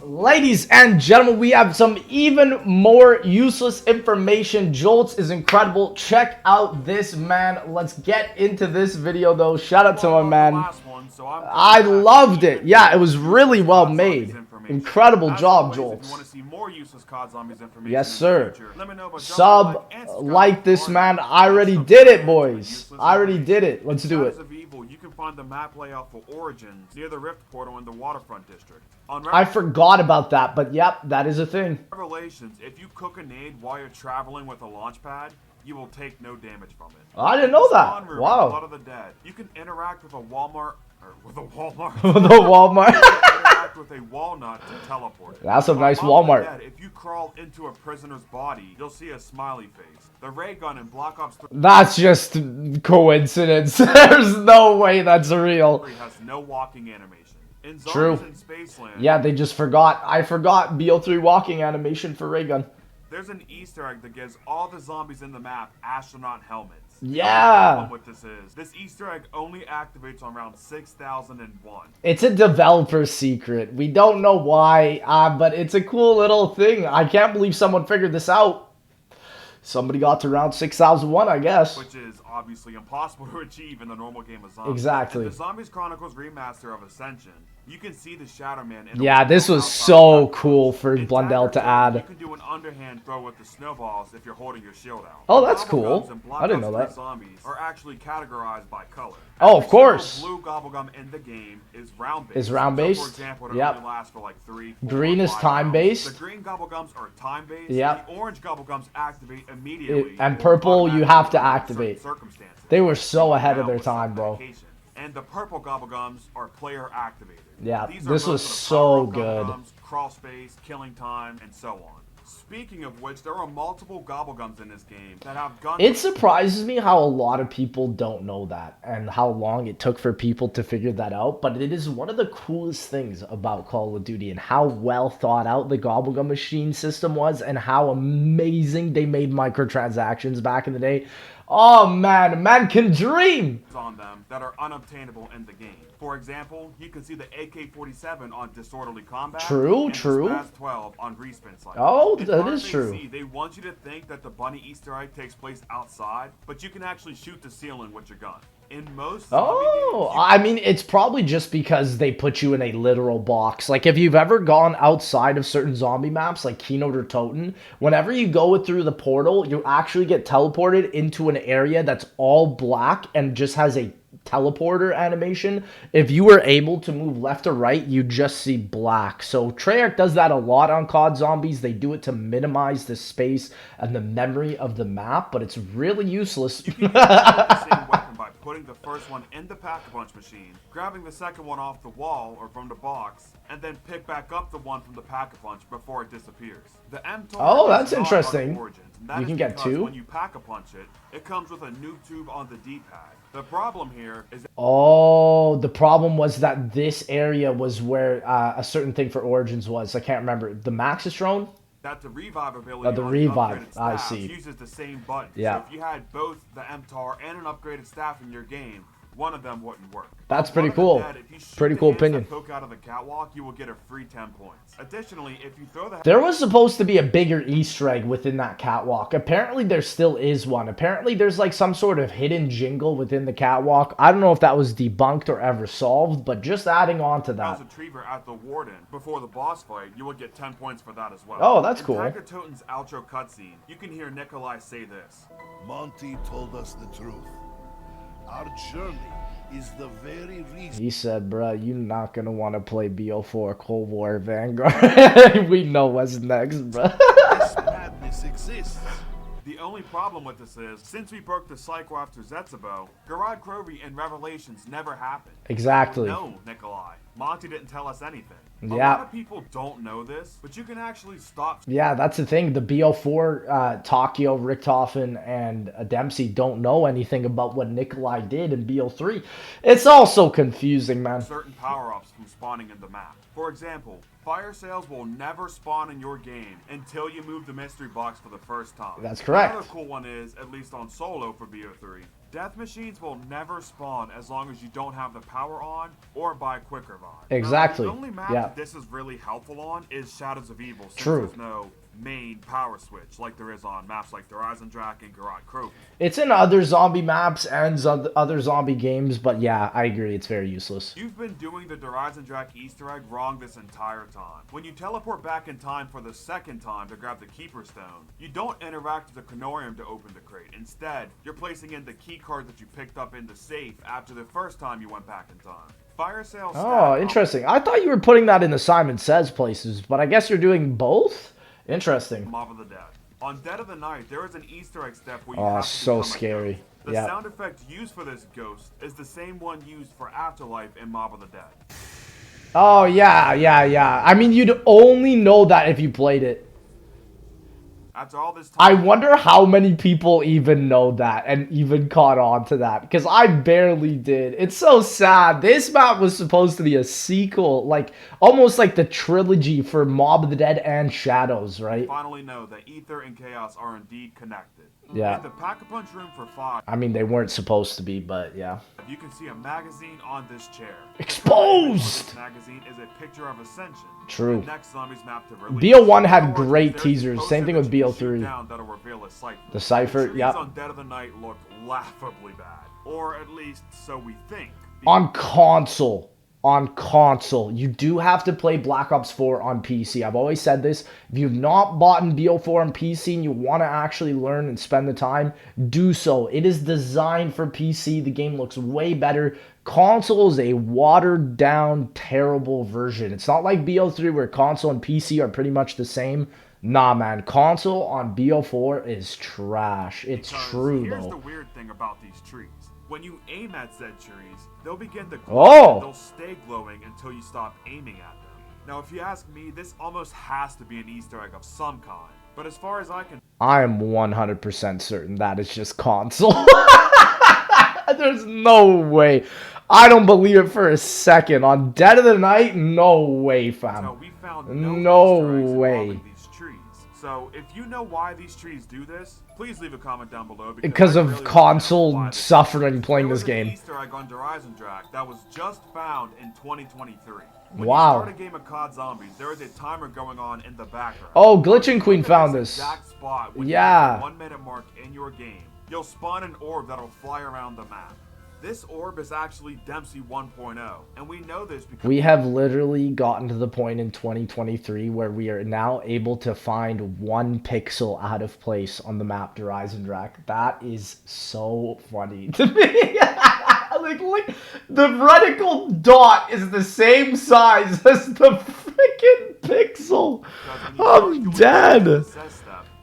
Ladies and gentlemen, we have some even more useless information. Jolts is incredible. Check out this man. Let's get into this video though. Shout out to my man. I loved it. Yeah, it was really well made. Incredible job, Jolts. Yes, sir. Sub, like this man. I already did it, boys. I already did it. Let's do it. You can find the map layout for Origins near the Rift Portal in the Waterfront District. I forgot about that, but yep, that is a thing. Revelations, if you cook a nade while you're traveling with a launch pad, you will take no damage from it. I didn't know that. Wow. Blood of the Dead. You can interact with a Walmart. With a Walmart. With a Walmart. Interact with a walnut to teleport. That's a nice Walmart. Dead, if you crawl into a prisoner's body, you'll see a smiley face. The ray gun in Black Ops 3. That's just coincidence. There's no way that's real. Has no walking animation. In True. In Spaceland, yeah, they just forgot. I forgot BO3 walking animation for ray gun. There's an Easter egg that gives all the zombies in the map astronaut helmets. Yeah. What this is. This Easter egg only activates on round 6001. It's a developer secret. We don't know why, but it's a cool little thing. I can't believe someone figured this out. Somebody got to round 6001, I guess. Which is obviously impossible to achieve in the normal game of zombies. Exactly. In the Zombies Chronicles remaster of Ascension, you can see the Shadow Man. Yeah, this was so cool for Blundell to add. You can do an underhand throw with the snowballs if you're holding your shield out. Oh, that's cool. I didn't know that. Zombies are actually categorized by color. Oh, of course. Blue GobbleGum in the game is round-based. Is round-based? So, for example, it only lasts for like 3, 4, Green is time-based. The green GobbleGums are time-based. Yep. The orange GobbleGums activate immediately. And purple, you have to activate. They were so ahead of their time, bro. And the purple GobbleGums are player activated. Yeah, this was so good. Crawl space, killing time, and so on. Speaking of which, there are multiple GobbleGums in this game that have guns. It surprises me how a lot of people don't know that and how long it took for people to figure that out. But it is one of the coolest things about Call of Duty and how well thought out the GobbleGum machine system was and how amazing they made microtransactions back in the day. Oh man, man can dream! On them that are unobtainable in the game. For example, you can see the AK-47 on Disorderly Combat. True, and true. The SPAS-12 on Respawn Site. Oh, that is true. They want you to think that the bunny Easter egg takes place outside, but you can actually shoot the ceiling with your gun. In most games, I mean, it's probably just because they put you in a literal box. Like, if you've ever gone outside of certain zombie maps, like Keynote or Toten, whenever you go through the portal, you actually get teleported into an area that's all black and just has a teleporter animation. If you were able to move left or right, you just see black. So Treyarch does that a lot on COD Zombies. They do it to minimize the space and the memory of the map, but it's really useless. You can use the same weapon by putting the first one in the Pack-a-Punch machine, grabbing the second one off the wall or from the box, and then pick back up the one from the Pack-a-Punch before it disappears. The Oh, that's interesting. You can get two. When you Pack-a-Punch it, it comes with a noob tube on the D-pad. The problem here is that the problem was that this area was where a certain thing for Origins was. I can't remember. The Maxis drone? That the revive ability the revive, I see. uses the same button. Yeah. So if you had both the MTAR and an upgraded staff in your game, one of them wouldn't work. That's pretty cool. Pretty cool opinion. Poke out of the catwalk, you will get a free 10 points. Additionally, if you throw the there was supposed to be a bigger Easter egg within that catwalk. Apparently, there still is one. Apparently, there's like some sort of hidden jingle within the catwalk. I don't know if that was debunked or ever solved, but just adding on to that. Retriever at the Warden before the boss fight, you will get 10 points for that as well. Oh, that's cool. In Tiger Toten's outro cutscene, you can hear Nikolai say this. Monty told us the truth. Our journey is the very reason. He said, bruh, you're not gonna want to play BO4 Cold War Vanguard. We know what's next, bruh. This madness exists. The only problem with this is, since we broke the cycle after Zetsubo, Garad Krovi and Revelations never happened. Exactly. No, Nikolai. Monty didn't tell us anything. Yeah. A lot of people don't know this, but you can actually stop. Yeah, that's the thing. The BO4, Takio, Richtofen, and Dempsey don't know anything about what Nikolai did in BO3. It's all so confusing, man. Certain power-ups from spawning in the map. For example, fire sales will never spawn in your game until you move the mystery box for the first time. That's correct. Another cool one is, at least on solo for BO3, Death machines will never spawn as long as you don't have the power on or buy quick revive. Exactly. Now, the only map that this is really helpful on is Shadows of Evil, since there's no main power switch like there is on maps like eisendrache and Garrote Crow. It's in other zombie maps and other zombie games, but yeah, I agree, it's very useless. You've been doing the eisendrache Easter egg wrong this entire time. When you teleport back in time for the second time to grab the Keeper Stone, you don't interact with the Canorium to open the crate. Instead, you're placing in the key card that you picked up in the safe after the first time you went back in time. Fire sales. Oh, interesting. I thought you were putting that in the Simon Says places, but I guess you're doing both? Interesting. Mob of the Dead. On Dead of the Night, there is an Easter egg step where you have to so scary. The sound effect used for this ghost is the same one used for Afterlife in Mob of the Dead. Oh, yeah. I mean, you'd only know that if you played it. After all this time, I wonder how many people even know that and even caught on to that, because I barely did. It's so sad. This map was supposed to be a sequel, like almost like the trilogy for Mob of the Dead and Shadows, right? Finally know that Ether and Chaos are indeed connected. Yeah. In the Pack-a-Punch room for 5. I mean, they weren't supposed to be, but yeah. You can see a magazine on this chair. Exposed! This magazine is a picture of Ascension. True. The next zombies map to release. BO1 had great teasers. Same thing with BO3. That'll reveal a cipher. The cipher, yep. yep. On Dead of the Night look laughably bad. Or at least, so we think. On console. You do have to play Black Ops 4 on PC. I've always said this. If you've not bought BO4 on PC and you want to actually learn and spend the time, do so. It is designed for PC. The game looks way better. Console is a watered down, terrible version. It's not like BO3 where console and PC are pretty much the same. Nah, man. Console on BO4 is trash. It's true, though. Here's the weird thing about these trees. When you aim at said trees, they'll begin to glow and they'll stay glowing until you stop aiming at them. Now, if you ask me, this almost has to be an Easter egg of some kind. But as far as I am 100% certain that it's just console. There's no way. I don't believe it for a second. On Dead of the Night, no way, fam. So we found no way. These trees. So if you know why these trees do this, please leave a comment down below. Because of really console suffering playing this game. Easter egg on eisendrache that was just found in 2023. When wow. you start a game of COD Zombies, there is a timer going on in the background. Oh, Glitching Queen found this. Exact spot when yeah. you hit the 1 minute mark in your game, you'll spawn an orb that'll fly around the map. This orb is actually Dempsey 1.0, and we know this because we have literally gotten to the point in 2023 where we are now able to find 1 pixel out of place on the map eisendrache. That is so funny to me. like the reticle dot is the same size as the freaking pixel. I'm dead.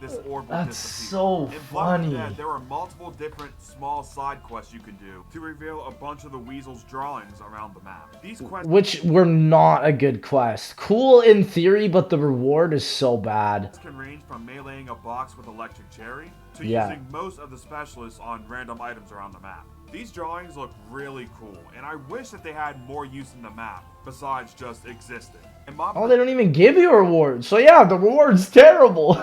This orb will That's disappear. so in funny. Dead, there are multiple different small side quests you can do to reveal a bunch of the weasel's drawings around the map. These quests, which were not a good quest. Cool in theory, but the reward is so bad. Can range from meleeing a box with electric cherry to using most of the specialists on random items around the map. These drawings look really cool, and I wish that they had more use in the map besides just existing. Oh, they don't even give you rewards. So yeah, the reward's terrible.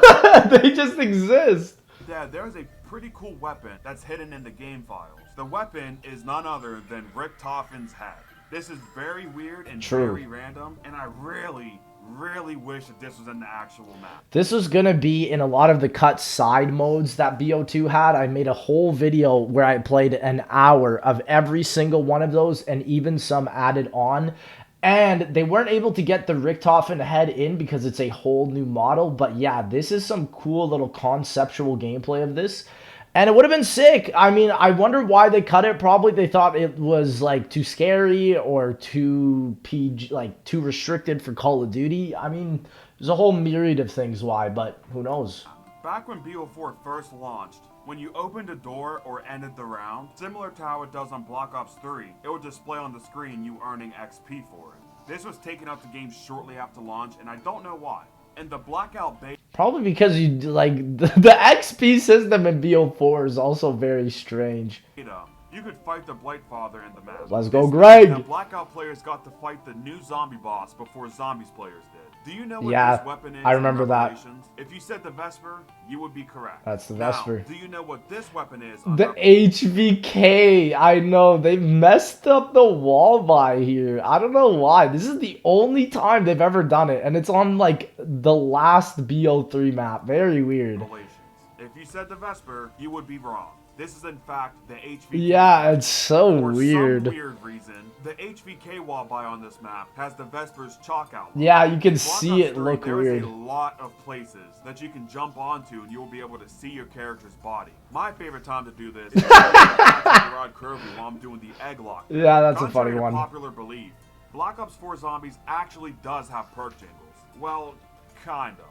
They just exist. Yeah, there's a pretty cool weapon that's hidden in the game files. The weapon is none other than Rick Toffin's head. This is very weird and very random, and I really wish that this was in the actual map. This was gonna be in a lot of the cut side modes that BO2 had. I made a whole video where I played an hour of every single one of those and even some added on. And they weren't able to get the Richtofen head in because it's a whole new model. But yeah, this is some cool little conceptual gameplay of this. And it would have been sick. I mean, I wonder why they cut it. Probably they thought it was like too scary or too PG, like too restricted for Call of Duty. I mean, there's a whole myriad of things why, but who knows? Back when BO4 first launched, when you opened a door or ended the round, similar to how it does on Black Ops 3, it would display on the screen you earning XP for it. This was taken out the game shortly after launch, and I don't know why. In the Blackout beta, probably because you like the XP system in BO4 is also very strange. You could fight the Blightfather in the map. Let's go, Greg! The Blackout players got to fight the new zombie boss before Zombies players did. Do you know what Yeah, this weapon is? I remember in that. Revelations? If you said the Vesper, you would be correct. That's the Now, Vesper. do you know what this weapon is? The HVK. I know. They messed up the wall by here. I don't know why. This is the only time they've ever done it. And it's on, like, the last BO3 map. Very weird. Revelations. If you said the Vesper, you would be wrong. This is in fact the HVK. Yeah, it's so For weird. some weird reason, the HVK wall buy on this map has the Vesper's chalk outline. Yeah, you can In see Black Ops it 3, look there is weird. a lot of places that you can jump onto and you will be able to see your character's body. My favorite time to do this is Rod Kirby while I'm doing the egg lock. Yeah, that's a Contrary funny to one. popular belief, Black Ops 4 Zombies actually does have perk jingles. Well, kind of.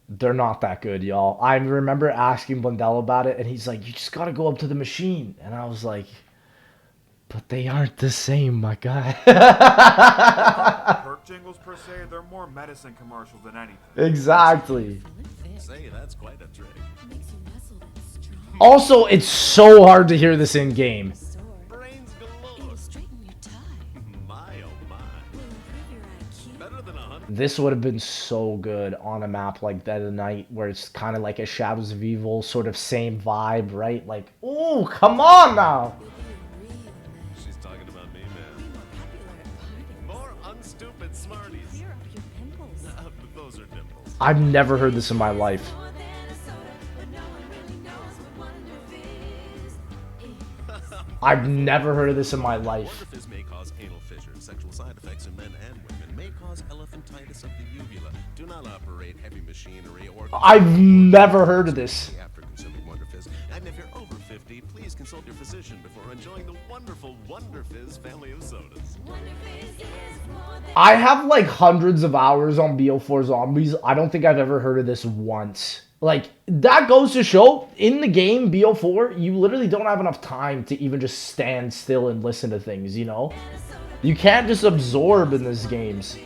They're not that good, y'all. I remember asking Blundell about it, and he's like, you just gotta go up to the machine. And I was like, but they aren't the same, my guy. Perk jingles per se, they're more medicine commercials than anything. Exactly. Say, that's quite a trick. Also, it's so hard to hear this in game. Brains galore. My oh my. Better than 100. This would have been so good on a map like Dead of Night, where it's kind of like a Shadows of Evil sort of same vibe, right? Like, ooh, come on now. She's talking about me, man. More unstupid smarties. Those are dimples. I've never heard this in my life. I've never heard of this in my life. Wonderfizz may cause anal fissures, sexual side effects in men and women, may cause elephantitis of the uvula. Do not operate heavy machinery or... I've never heard of this. After consuming Wonderfizz. And if you're over 50, please consult your physician before enjoying the wonderful Wonderfizz family of sodas. I have like hundreds of hours on BO4 Zombies. I don't think I've ever heard of this once. Like, that goes to show, in the game, BO4, you literally don't have enough time to even just stand still and listen to things, you know? You can't just absorb in these games.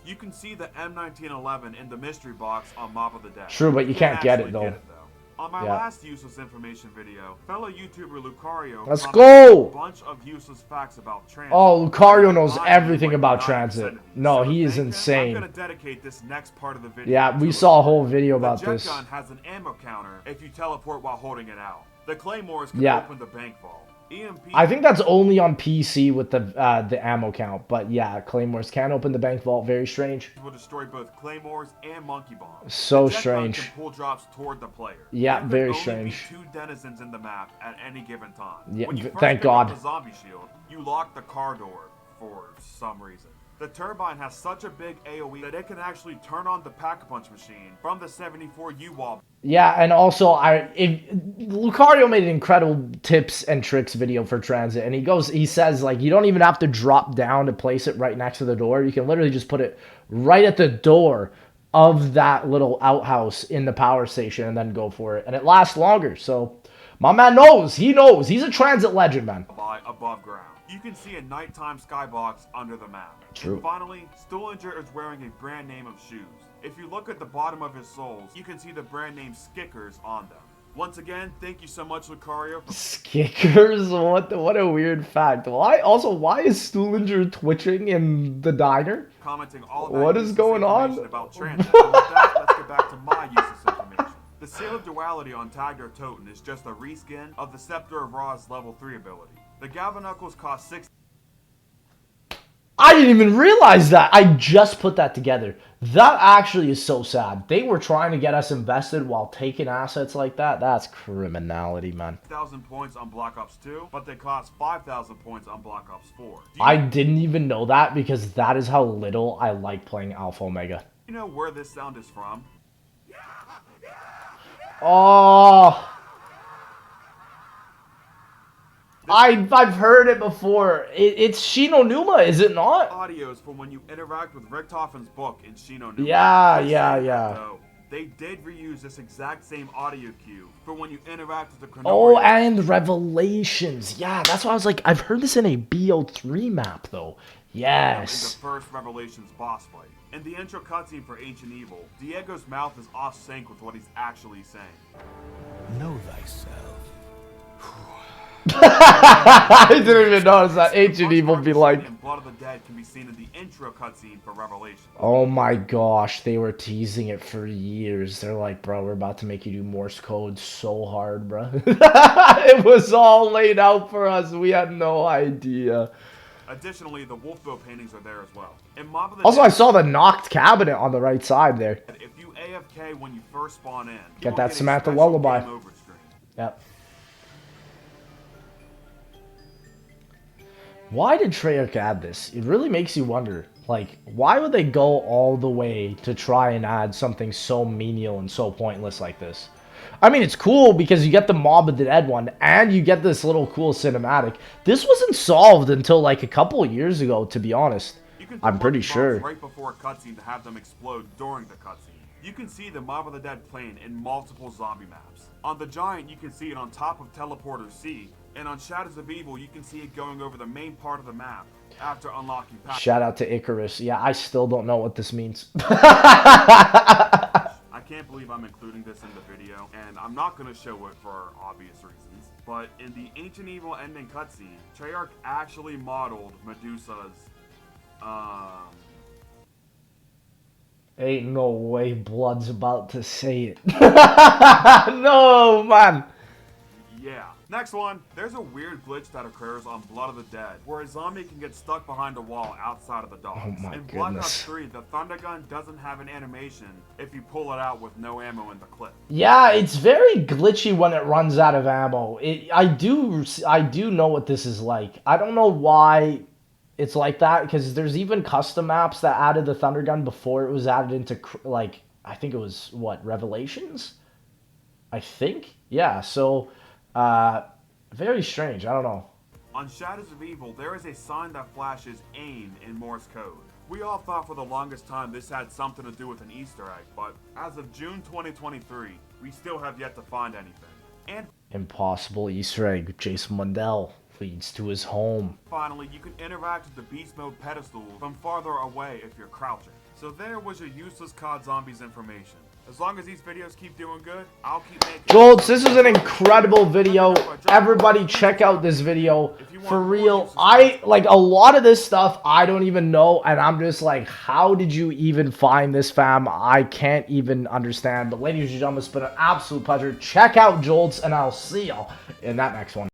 You can see the M1911 in the mystery box on Mob of the Dead. True, but you can't get it, actually though. On my Yeah. last useless information video, fellow YouTuber Lucario Let's commented go! a bunch of useless facts about Tranzit. Oh, Lucario knows I everything knew about like 90% Tranzit. of these. No, So he is thank him. insane. I'm gonna dedicate this next part of the video. Yeah, we to saw a it. whole video about the jet this. gun has an ammo counter if you teleport while holding it out. The claymores can Yeah. open the bank vault. EMP. I think that's only on PC with the ammo count. But yeah, Claymores can open the bank vault. Very strange. will destroy both claymores and monkey bombs. So The jet gun strange. can pull drops toward the player. Yeah, There could very only strange. Be 2 denizens in the map at any given time. Yeah, when you first thank pick up God. the zombie shield, you lock the car door for some reason. The turbine has such a big AoE that it can actually turn on the Pack-a-Punch machine from the 74U wall. Yeah, and also Lucario made an incredible tips and tricks video for Tranzit, and he says like you don't even have to drop down to place it right next to the door. You can literally just put it right at the door of that little outhouse in the power station and then go for it, and it lasts longer. So my man knows. He knows. He's a Tranzit legend, man. By above ground. You can see a nighttime skybox under the map. True. And finally, Stullinger is wearing a brand name of shoes. If you look at the bottom of his soles, you can see the brand name Skickers on them. Once again, thank you so much, Lucario. Skickers? What a weird fact. Why is Stullinger twitching in the diner? Commenting all that What is useless going on? information about Tranzit. And with that, let's get back to my useless information. The Seal of Duality on Tiger Toten is just a reskin of the Scepter of Ra's level 3 ability. The Galvanuckles cost 6. I didn't even realize that. I just put that together. That actually is so sad. They were trying to get us invested while taking assets like that. That's criminality, man. 1,000 points on Black Ops 2, but they cost 5,000 points on Black Ops 4. I didn't even know that because that is how little I like playing Alpha Omega. You know where this sound is from? Oh, I've heard it before. It's Shinonuma, is it not? Audios from when you interact with Richtofen's book in Shinonuma. Yeah. So, they did reuse this exact same audio cue for when you interact with the Chronorium. Oh, and Revelations. Yeah, that's why I was like, I've heard this in a BO3 map, though. In Yes. the first Revelations boss fight. In the intro cutscene for Ancient Evil, Diego's mouth is off sync with what he's actually saying. Know thyself. I didn't even notice that. Ancient Evil be like... And Blood of the Dead can be seen in the intro cutscene for Revelation. Oh my gosh, they were teasing it for years. They're like, bro, we're about to make you do Morse code so hard, bro. It was all laid out for us. We had no idea. Additionally, the Wolfville paintings are there as well. In Mob of the Also, Dead, I saw the knocked cabinet on the right side there. if you AFK when you first spawn in, you Get will that a Samantha special lullaby. game over stream. Yep. Why did Treyarch add this? It really makes you wonder. Like, why would they go all the way to try and add something so menial and so pointless like this? I mean, it's cool because you get the Mob of the Dead one, and you get this little cool cinematic. This wasn't solved until, like, a couple of years ago, to be honest. You can I'm pretty bombs sure. right before a cutscene to have them explode during the cutscene. You can see the Mob of the Dead plane in multiple zombie maps. On the Giant, you can see it on top of Teleporter C, and on Shadows of Evil, you can see it going over the main part of the map after unlocking packs. Shout out to Icarus. Yeah, I still don't know what this means. I can't believe I'm including this in the video, and I'm not going to show it for obvious reasons, but in the Ancient Evil ending cutscene, Treyarch actually modeled Medusa's, Ain't no way Blood's about to say it. No, man. yeah. Next one, there's a weird glitch that occurs on Blood of the Dead, where a zombie can get stuck behind a wall outside of the docks. Oh my in Black goodness. Ops 3, the Thunder Gun doesn't have an animation if you pull it out with no ammo in the clip. Yeah, it's very glitchy when it runs out of ammo. I do know what this is like. I don't know why it's like that, because there's even custom maps that added the Thunder Gun before it was added into, like, I think it was, what, Revelations? I think? Yeah, so, very strange. I don't know. On Shadows of Evil, there is a sign that flashes AIM in Morse code. We all thought for the longest time this had something to do with an Easter egg, but as of June 2023, we still have yet to find anything. And Impossible Easter egg. Jason Mundell leads to his home. finally, you can interact with the Beast Mode pedestal from farther away if you're crouching. So there was your useless COD Zombies information. As long as these videos keep doing good, I'll keep making Jolts, this is an incredible video. Everybody check out this video. For real, like, a lot of this stuff I don't even know, and I'm just like, how did you even find this, fam? I can't even understand. But ladies and gentlemen, it's been an absolute pleasure. Check out Jolts, and I'll see y'all in that next one.